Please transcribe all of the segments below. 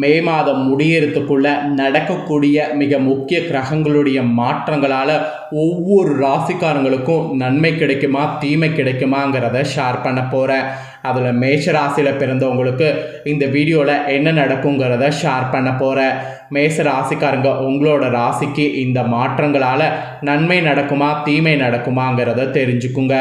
மே மாதம் முடியறதுக்குள்ள நடக்கக்கூடிய மிக முக்கிய கிரகங்களுடைய மாற்றங்களால் ஒவ்வொரு ராசிக்காரங்களுக்கும் நன்மை கிடைக்குமா தீமை கிடைக்குமாங்கிறத ஷேர் பண்ண போகிறேன். அதில் மேஷ ராசியில் பிறந்தவங்களுக்கு இந்த வீடியோவில் என்ன நடக்குங்கிறத ஷேர் பண்ண போகிறேன். மேஷ ராசிக்காரங்க உங்களோட ராசிக்கு இந்த மாற்றங்களால் நன்மை நடக்குமா தீமை நடக்குமாங்கிறத தெரிஞ்சுக்குங்க.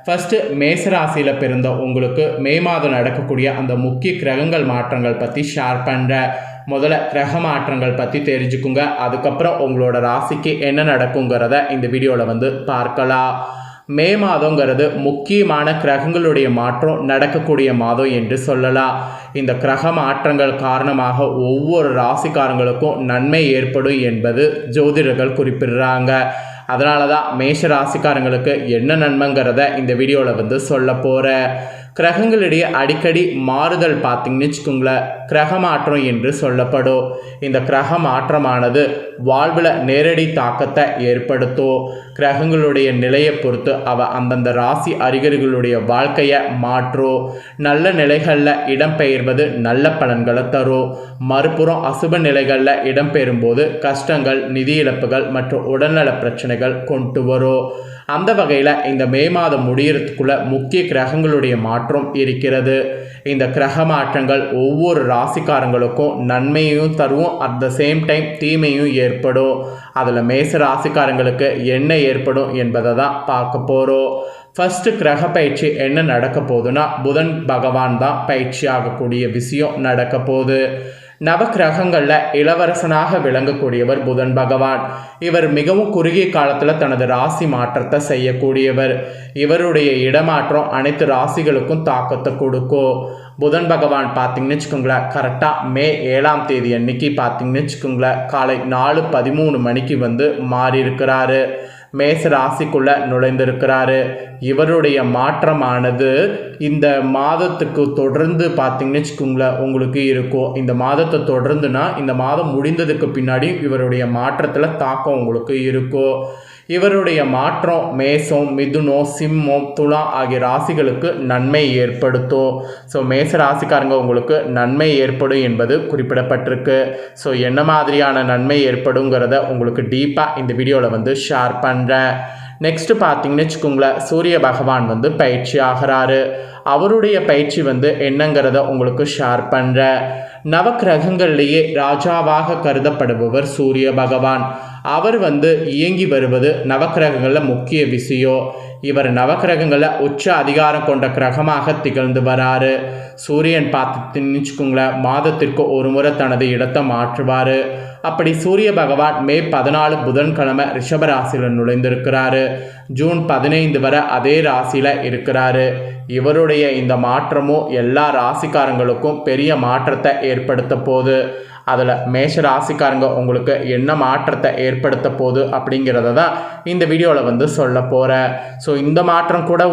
ஃபஸ்ட்டு மேஷ ராசியில் பிறந்த உங்களுக்கு மே மாதம் நடக்கக்கூடிய அந்த முக்கிய கிரகங்கள் மாற்றங்கள் பற்றி ஷேர் பண்ணுறேன். முதல்ல கிரக மாற்றங்கள் பற்றி தெரிஞ்சுக்குங்க. அதுக்கப்புறம் உங்களோட ராசிக்கு என்ன நடக்குங்கிறத இந்த வீடியோவில் பார்க்கலாம். மே மாதங்கிறது முக்கியமான கிரகங்களுடைய மாற்றம் நடக்கக்கூடிய மாதம் என்று சொல்லலாம். இந்த கிரக மாற்றங்கள் காரணமாக ஒவ்வொரு ராசிக்காரங்களுக்கும் நன்மை ஏற்படும் என்பது ஜோதிடர்கள் குறிப்பிடுறாங்க. அதனால தான் மேஷ ராசிக்காரங்களுக்கு என்ன நன்மைங்கிறத இந்த வீடியோவில் சொல்ல போகிறேன். கிரகங்களிடையே அடிக்கடி மாறுதல் பார்த்திங்கன்னு வச்சுக்கோங்களேன், கிரக மாற்றம் என்று சொல்லப்படும். இந்த கிரக மாற்றமானது வாழ்வில் நேரடி தாக்கத்தை ஏற்படுத்தும். கிரகங்களுடைய நிலையை பொறுத்து அந்தந்த ராசி அறிகுறிகளுடைய வாழ்க்கையை மாற்றும். நல்ல நிலைகளில் இடம்பெயர்வது நல்ல பலன்களை தரும். மறுபுறம் அசுப நிலைகளில் இடம்பெயரும்போது கஷ்டங்கள், நிதி இழப்புகள் மற்றும் உடல்நல பிரச்சனைகள் கொண்டு வரும். அந்த வகையில் இந்த மே மாதம் முடியறதுக்குள்ள முக்கிய கிரகங்களுடைய மாற்றம் இருக்கிறது. இந்த கிரக மாற்றங்கள் ஒவ்வொரு ராசிக்காரங்களுக்கும் நன்மையும் தரும், அட் த சேம் டைம் தீமையும் ஏற்படும். அதில் மேச ராசிக்காரங்களுக்கு என்ன ஏற்படும் என்பதை தான் பார்க்க போகிறோம். ஃபஸ்ட்டு கிரக பயிற்சி என்ன நடக்க போகுதுன்னா, புதன் பகவான் தான் பயிற்சி ஆகக்கூடிய விஷயம் நடக்க போகுது. நவக்கிரகங்களில் இளவரசனாக விளங்கக்கூடியவர் புதன் பகவான். இவர் மிகவும் குறுகிய காலத்தில் தனது ராசி மாற்றத்தை செய்யக்கூடியவர். இவருடைய இடமாற்றம் அனைத்து ராசிகளுக்கும் தாக்கத்தை கொடுக்கும். புதன் பகவான் பார்த்திங்கன்னு வச்சுக்கோங்களேன், கரெக்டாக மே 7ஆம் தேதி அன்னைக்கு பார்த்திங்கன்னு வச்சுக்கோங்களேன், காலை 4:13 மணிக்கு மாறி இருக்கிறாரு. மேச ராசிக்குள்ளே நுழைந்திருக்கிறாரு. இவருடைய மாற்றமானது இந்த மாதத்துக்கு தொடர்ந்து பார்த்திங்கன்னு வச்சுக்கோங்களேன் உங்களுக்கு இருக்கும். இந்த மாதத்தை தொடர்ந்துனா இந்த மாதம் முடிந்ததுக்கு பின்னாடி இவருடைய மாற்றத்தில் தாக்கம் உங்களுக்கு இருக்கும். இவருடைய மாற்றம் மேசம், மிதுனம், சிம்மம், துலாம் ஆகிய ராசிகளுக்கு நன்மை ஏற்படுத்தும். ஸோ மேச ராசிக்காரங்க உங்களுக்கு நன்மை ஏற்படும் என்பது குறிப்பிடப்பட்டிருக்கு. ஸோ என்ன மாதிரியான நன்மை ஏற்படுங்கிறத உங்களுக்கு டீப்பாக இந்த வீடியோவில் ஷேர் பண்ணுறேன். நெக்ஸ்ட்டு பார்த்தீங்கன்னு வச்சுக்கோங்களேன், சூரிய பகவான் பயிற்சி ஆகிறாரு. அவருடைய பயிற்சி என்னங்கிறத உங்களுக்கு ஷேர் பண்ணுறேன். நவக்கிரகங்களிலேயே ராஜாவாக கருதப்படுபவர் சூரிய பகவான். அவர் இயங்கி வருவது நவக்கிரகங்களில் முக்கிய விஷயம். இவர் நவக்கிரகங்களில் உச்ச அதிகாரம் கொண்ட கிரகமாக திகழ்ந்து வராரு. சூரியன் பார்த்துன்னு வச்சுக்கோங்களேன், மாதத்திற்கு ஒரு முறை தனது இடத்தை மாற்றுவார். அப்படி சூரிய பகவான் மே 14 புதன்கிழமை ரிஷப ராசியில் நுழைந்திருக்கிறாரு. ஜூன் 15 வரை அதே ராசியில் இருக்கிறாரு. இவருடைய இந்த மாற்றமும் எல்லா ராசிக்காரங்களுக்கும் பெரிய மாற்றத்தை ஏற்படுத்த போகுது. அதில் மேஷ ராசிக்காரங்க உங்களுக்கு என்ன மாற்றத்தை ஏற்படுத்த போகுது அப்படிங்கிறத தான் இந்த வீடியோவில் சொல்ல போகிறேன். ஸோ இந்த மாற்றம் கூட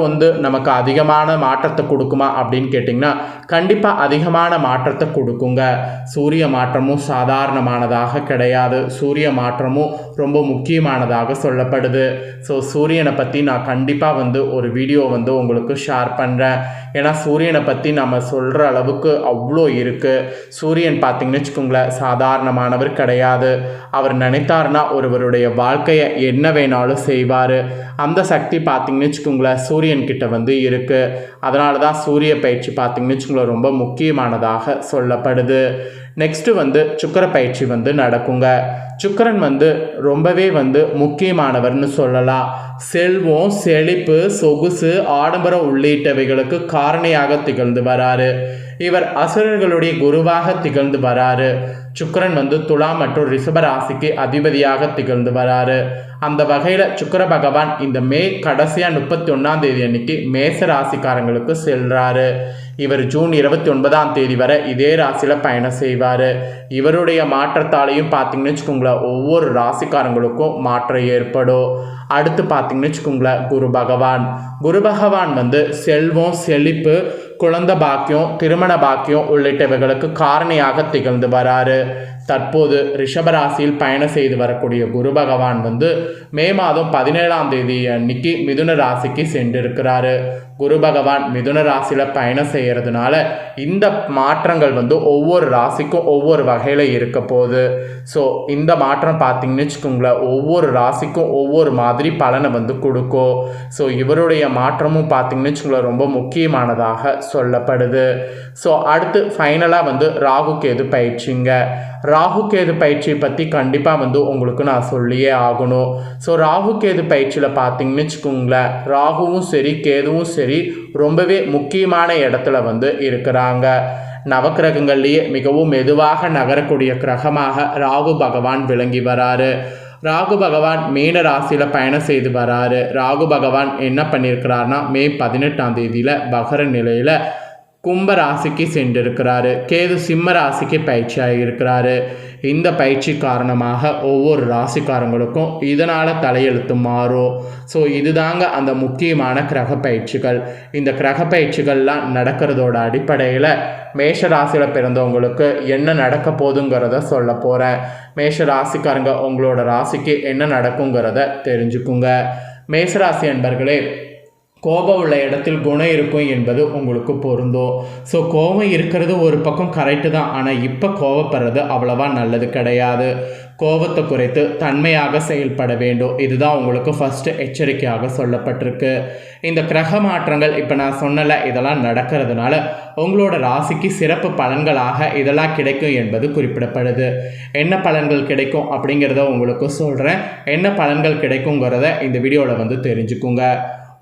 நமக்கு அதிகமான மாற்றத்தை கொடுக்குமா அப்படின்னு கேட்டிங்கன்னா, கண்டிப்பாக அதிகமான மாற்றத்தை கொடுக்குங்க. சூரிய மாற்றமும் சாதாரணமானதாக கிடையாது. சூரிய மாற்றமும் ரொம்ப முக்கியமானதாக சொல்லப்படுது. ஸோ சூரியனை பற்றி நான் கண்டிப்பாக ஒரு வீடியோ உங்களுக்கு ஷேர் பண்ணுறேன். ஏன்னா சூரியனை பற்றி நம்ம சொல்கிற அளவுக்கு அவ்வளோ இருக்குது. சூரியன் பார்த்திங்கன்னு வச்சுக்கோங்களேன், சாதாரணமானவர் கிடையாது. அவர் நினைத்தார்னா ஒருவருடைய வாழ்க்கையை என்ன வேணாலும் செய்வார். அந்த சக்தி பார்த்திங்கன்னு வச்சுக்கோங்களேன் சூரியன் கிட்ட இருக்குது. அதனால தான் சூரிய பயிற்சி பார்த்திங்கன்னு வச்சுக்கோங்களேன் ரொம்ப முக்கியமானதாக சொல்லப்படுது. நெக்ஸ்ட்டு சுக்கிர பயிற்சி நடக்குங்க. சுக்கிரன் ரொம்பவே முக்கியமானவர்னு சொல்லலாம். செல்வம், செழிப்பு, சொகுசு, ஆடம்பரம் உள்ளிட்டவைகளுக்கு காரணியாக திகழ்ந்து வராரு. இவர் அசுரர்களுடைய குருவாக திகழ்ந்து வராரு. சுக்கிரன் துலாம் மற்றும் ரிஷப ராசிக்கு அதிபதியாக திகழ்ந்து வராரு. அந்த வகையில் சுக்கிர பகவான் இந்த மே கடைசியாக 31ஆம் தேதி அன்னைக்கு மேச ராசிக்காரங்களுக்கு செல்றாரு. இவர் ஜூன் 29ஆம் தேதி வரை இதே ராசியில் பயணம் செய்வார். இவருடைய மாற்றத்தாலையும் பார்த்திங்கன்னு வச்சுக்கோங்களேன் ஒவ்வொரு ராசிக்காரங்களுக்கும் மாற்றம் ஏற்படும். அடுத்து பார்த்திங்கன்னு வச்சுக்கோங்களேன் குரு பகவான் செல்வம், செழிப்பு, குழந்தை பாக்கியம், திருமண பாக்கியம் உள்ளிட்டவைகளுக்கு காரணியாக திகழ்ந்து வராரு. தற்போது ரிஷபராசியில் பயணம் செய்து வரக்கூடிய குரு பகவான் மே மாதம் 17ஆம் தேதி அன்னைக்கு மிதுன ராசிக்கு சென்றிருக்கிறாரு. குரு பகவான் மிதுன ராசியில் பயணம் செய்கிறதுனால இந்த மாற்றங்கள் வந்து ஒவ்வொரு ராசிக்கும் ஒவ்வொரு வகையில் இருக்க போகுது. ஸோ இந்த மாற்றம் பார்த்தீங்கன்னு வச்சுக்கோங்களேன், ஒவ்வொரு ராசிக்கும் ஒவ்வொரு மாதிரி பலனை வந்து கொடுக்கும். ஸோ இவருடைய மாற்றமும் பார்த்தீங்கன்னு வச்சுக்கோங்களேன் ரொம்ப முக்கியமானதாக சொல்லப்படுது. ஸோ அடுத்து ஃபைனலாக வந்து ராகு கேது பயிற்சிங்க. ராகு கேது பயிற்சியை பற்றி கண்டிப்பாக வந்து உங்களுக்கு நான் சொல்லியே ஆகணும். ஸோ ராகு கேது பயிற்சியில் பார்த்தீங்கன்னு வச்சுக்கோங்களேன், ராகுவும் சரி கேதுவும் சரி ரொம்பவே முக்கியமான இடத்துல வந்து இருக்கிறாங்க. நவக்கிரகங்கள்லேயே மிகவும் மெதுவாக நகரக்கூடிய கிரகமாக ராகு பகவான் விளங்கி வராரு. ராகு பகவான் மீன ராசியில் பயணம் செய்து வராரு. ராகு பகவான் என்ன பண்ணியிருக்கிறாருன்னா, மே 18ஆம் தேதியில் பகர நிலையில் கும்ப ராசிக்கு சென்றிருக்கிறாரு. கேது சிம்ம ராசிக்கு பயிற்சியாக இருக்கிறாரு. இந்த பயிற்சி காரணமாக ஒவ்வொரு ராசிக்காரங்களுக்கும் இதனால் தலையெழுத்து மாறும். ஸோ இதுதாங்க அந்த முக்கியமான கிரக பயிற்சிகள். இந்த கிரக பயிற்சிகள்லாம் நடக்கிறதோட அடிப்படையில் மேஷ ராசியில் பிறந்தவங்களுக்கு என்ன நடக்க போகுதுங்கிறத சொல்ல போகிறேன். மேஷ ராசிக்காரங்க உங்களோட ராசிக்கு என்ன நடக்குங்கிறத தெரிஞ்சுக்குங்க. மேஷராசி அன்பர்களே, கோபம் உள்ள இடத்தில் குணம் இருக்கும் என்பது உங்களுக்கு பொருந்தும். ஸோ கோபம் இருக்கிறது ஒரு பக்கம் கரெக்டு தான், ஆனால் இப்போ கோபப்படுறது அவ்வளவா நல்லது கிடையாது. கோபத்தை குறைத்து தன்மையாக செயல்பட வேண்டும். இதுதான் உங்களுக்கு ஃபஸ்ட்டு எச்சரிக்கையாக சொல்லப்பட்டிருக்கு. இந்த கிரக மாற்றங்கள் இப்போ நான் சொன்னல இதெல்லாம் நடக்கிறதுனால உங்களோட ராசிக்கு சிறப்பு பலன்களாக இதெல்லாம் கிடைக்கும் என்பது குறிப்பிடப்படுது. என்ன பலன்கள் கிடைக்கும் அப்படிங்கிறத உங்களுக்கு சொல்கிறேன். என்ன பலன்கள் கிடைக்குங்கிறத இந்த வீடியோவில் வந்து தெரிஞ்சுக்குங்க.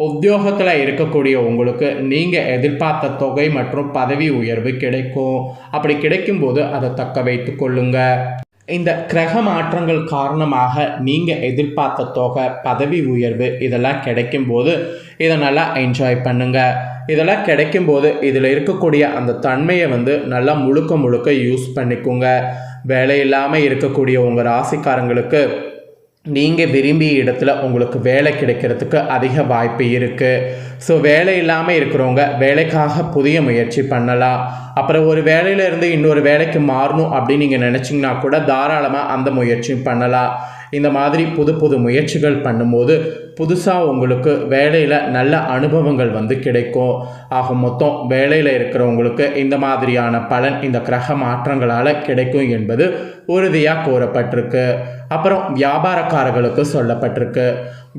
உத்தியோகத்தில் இருக்கக்கூடிய உங்களுக்கு நீங்கள் எதிர்பார்த்த தொகை மற்றும் பதவி உயர்வு கிடைக்கும். அப்படி கிடைக்கும்போது அதை தக்க வைத்து கொள்ளுங்க. இந்த கிரக மாற்றங்கள் காரணமாக நீங்கள் எதிர்பார்த்த தொகை பதவி உயர்வு இதெல்லாம் கிடைக்கும்போது இதை நல்லா என்ஜாய் பண்ணுங்கள். இதெல்லாம் கிடைக்கும்போது இதில் இருக்கக்கூடிய அந்த தன்மையை வந்து நல்லா முழுக்க யூஸ் பண்ணிக்கோங்க. வேலை இல்லாமல் இருக்கக்கூடிய உங்கள் ராசிக்காரங்களுக்கு நீங்கள் விரும்பிய இடத்துல உங்களுக்கு வேலை கிடைக்கிறதுக்கு அதிக வாய்ப்பு இருக்குது. ஸோ வேலை இல்லாமல் இருக்கிறவங்க வேலைக்காக புதிய முயற்சி பண்ணலாம். அப்புறம் ஒரு வேலையிலேருந்து இன்னொரு வேலைக்கு மாறணும் அப்படின்னு நீங்கள் நினச்சிங்கன்னா கூட தாராளமாக அந்த முயற்சியும் பண்ணலாம். இந்த மாதிரி புது முயற்சிகள் பண்ணும்போது புதுசாக உங்களுக்கு வேலையில் நல்ல அனுபவங்கள் வந்து கிடைக்கும். ஆக மொத்தம் வேலையில் இருக்கிறவங்களுக்கு இந்த மாதிரியான பலன் இந்த கிரக மாற்றங்களால் கிடைக்கும் என்பது உறுதியாக கூறப்பட்டிருக்கு. அப்புறம் வியாபாரக்காரர்களுக்கு சொல்லப்பட்டிருக்கு.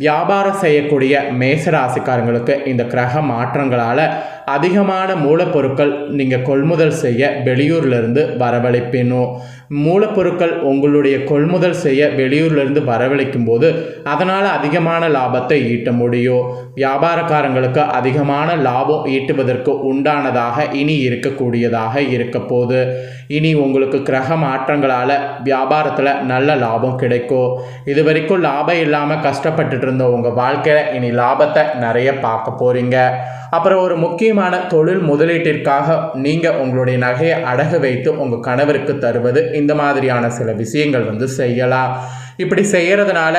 வியாபாரம் செய்யக்கூடிய மேசராசிக்காரங்களுக்கு இந்த கிரக மாற்றங்களால் அதிகமான மூலப்பொருட்கள் நீங்கள் கொள்முதல் செய்ய வெளியூர்லேருந்து வரவழைப்பினும். மூலப்பொருட்கள் உங்களுடைய கொள்முதல் செய்ய வெளியூர்லேருந்து வரவழைக்கும் போது அதனால் அதிகமான லாபத்தை ஈட்ட முடியும். வியாபாரக்காரங்களுக்கு அதிகமான லாபம் ஈட்டுவதற்கு உண்டானதாக இனி இருக்கக்கூடியதாக இருக்க போகுது. இனி உங்களுக்கு கிரக மாற்றங்களால் வியாபாரத்தில் நல்ல லாபம் கிடைக்கும். இது வரைக்கும் லாபம் இல்லாமல் கஷ்டப்பட்டுட்டு இருந்த உங்கள் வாழ்க்கையில் இனி லாபத்தை நிறைய பார்க்க போகிறீங்க. அப்புறம் ஒரு முக்கியமான தொழில் முதலீட்டிற்காக நீங்கள் உங்களுடைய நகையை அடகு வைத்து உங்கள் கணவருக்கு தருவது இந்த மாதிரியான சில விஷயங்கள் வந்து செய்யலாம். இப்படி செய்கிறதுனால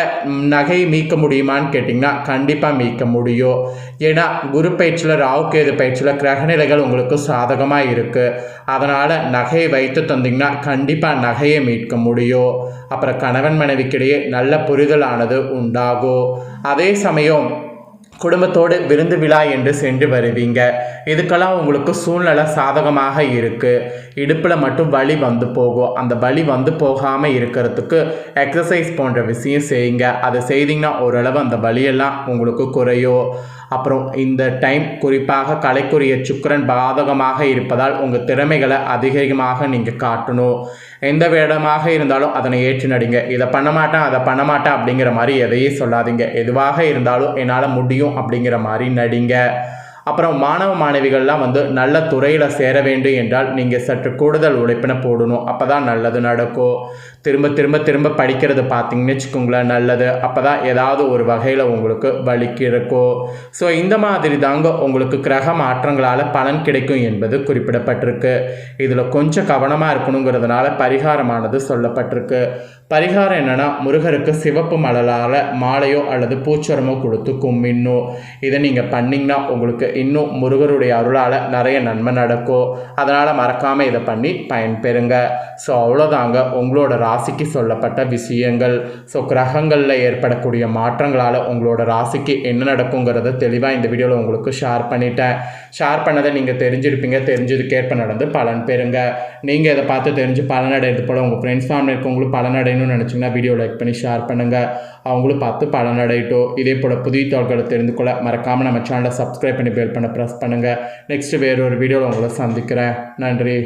நகை மீட்க முடியுமான்னு கேட்டிங்கன்னா கண்டிப்பாக மீட்க முடியும். ஏன்னா குரு பயிற்சியில் ராகு கேது பயிற்சியில் கிரகநிலைகள் உங்களுக்கு சாதகமாக இருக்குது. அதனால் நகையை வைத்து தந்தீங்கன்னா கண்டிப்பாக நகையை மீட்க முடியும். அப்புறம் கணவன் மனைவிக்கிடையே நல்ல புரிதலானது உண்டாகும். அதே சமயம் குடும்பத்தோடு விருந்து விழா என்று சென்று வருவீங்க. இதுக்கெல்லாம் உங்களுக்கு சூழ்நிலை சாதகமாக இருக்குது. இடுப்பில் மட்டும் வலி வந்து போகும். அந்த வலி வந்து போகாமல் இருக்கிறதுக்கு எக்ஸசைஸ் போன்ற விஷயம் செய்யுங்க. அதை செய்தீங்கன்னா ஓரளவு அந்த வலியெல்லாம் உங்களுக்கு குறையும். அப்புறம் இந்த டைம் குறிப்பாக கலைக்குரிய சுக்கிரன் பாதகமாக இருப்பதால் உங்கள் திறமைகளை அதிகமாக நீங்கள் காட்டணும். எந்த வேடமாக இருந்தாலும் அதனை ஏற்றி நடிங்க. இதை பண்ண மாட்டேன் அதை பண்ண மாட்டேன் அப்படிங்கிற மாதிரி எதையும் சொல்லாதீங்க. எதுவாக இருந்தாலும் என்னால் முடியும் அப்படிங்கிற மாதிரி நடிங்க. அப்புறம் மாணவ மாணவிகள்லாம் வந்து நல்ல துறையில் சேர வேண்டும் என்றால் நீங்கள் சற்று கூடுதல் உழைப்பினை போடணும். அப்போ தான் நல்லது நடக்கும். திரும்ப படிக்கிறது பார்த்தீங்கன்னு வச்சுக்கோங்களேன் நல்லது. அப்போ தான் ஏதாவது ஒரு வகையில் உங்களுக்கு வலிக்கு இருக்கும். ஸோ இந்த மாதிரி தாங்க உங்களுக்கு கிரக மாற்றங்களால் பலன் கிடைக்கும் என்பது குறிப்பிடப்பட்டிருக்கு. இதில் கொஞ்சம் கவனமாக இருக்கணுங்கிறதுனால பரிகாரமானது சொல்லப்பட்டிருக்கு. பரிகாரம் என்னென்னா, முருகருக்கு சிவப்பு மலரால் மாலையோ அல்லது பூச்சரமோ கொடுத்து கும்பிடணும். இதை நீங்கள் பண்ணிங்கன்னா உங்களுக்கு இன்னும் முருகருடைய அருளால் நிறைய நன்மை நடக்கும். அதனால் மறக்காமல் இதை பண்ணி பயன்பெறுங்க. ஸோ அவ்வளோதாங்க உங்களோட ராசிக்கு சொல்லப்பட்ட விஷயங்கள். ஸோ கிரகங்களில் ஏற்படக்கூடிய மாற்றங்களால் உங்களோட ராசிக்கு என்ன நடக்குங்கிறத தெளிவாக இந்த வீடியோவில் உங்களுக்கு ஷேர் பண்ணிட்டேன். ஷேர் பண்ணதை நீங்கள் தெரிஞ்சிருப்பீங்க. தெரிஞ்சதுக்கேற்ப நடந்து பலன் பெறுங்க. நீங்கள் இதை பார்த்து தெரிஞ்சு பலனடைகிறது போல் உங்கள் ஃப்ரெண்ட்ஸ் ஃபேமிலி இருக்கவங்களும் பலனடையணும்னு நினச்சிங்கன்னா வீடியோ லைக் பண்ணி ஷேர் பண்ணுங்கள். அவங்களும் பார்த்து பலனடையட்டும். இதே போல் புதிய தகவல்களை தெரிந்து கொள்ள மறக்காமல் நம்ம சேனலை சப்ஸ்கிரைப் பண்ணி பெல் பண்ண ப்ரெஸ் பண்ணுங்கள். நெக்ஸ்ட் வேறு ஒரு வீடியோவில் உங்களை சந்திக்கிறேன். நன்றி.